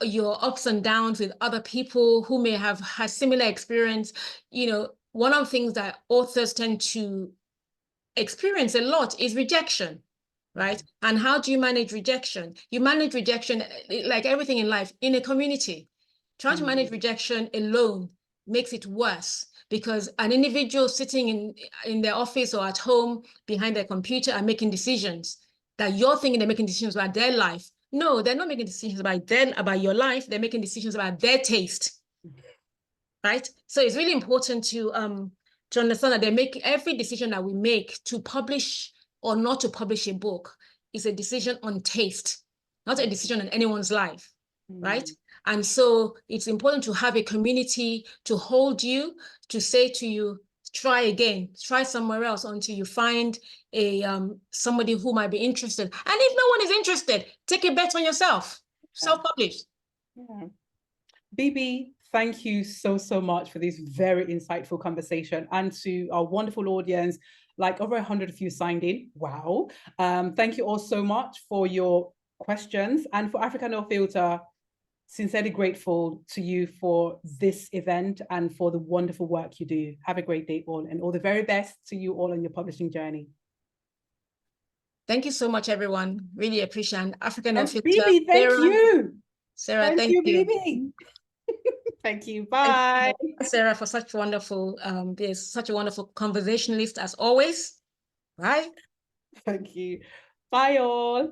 your ups and downs with other people who may have had similar experience. You know, one of the things that authors tend to experience a lot is rejection, right? And how do you manage rejection? You manage rejection, like everything in life, in a community. Trying to manage rejection alone makes it worse, because an individual sitting in their office or at home behind their computer and making decisions that you're thinking they're making decisions about their life. No, they're not making decisions about your life. They're making decisions about their taste, right? So it's really important to understand that they make every decision that we make to publish or not to publish a book is a decision on taste, not a decision on anyone's life, right? And so it's important to have a community to hold you, to say to you, try again, try somewhere else until you find a somebody who might be interested. And if no one is interested, take a bet on yourself, self-publish. Yeah. Bibi, thank you so much for this very insightful conversation, and to our wonderful audience, like over 100 of you signed in. Wow. Thank you all so much for your questions, and for Africa No Filter, sincerely grateful to you for this event and for the wonderful work you do. Have a great day all, and all the very best to you all on your publishing journey. Thank you so much, everyone. Really appreciate it. Africa No Filter. Bibi, thank you. Sarah, thank you. Bibi. Thank you. Bye. Thank you, Sarah, for such wonderful, such a wonderful conversationalist as always. Right? Thank you. Bye all.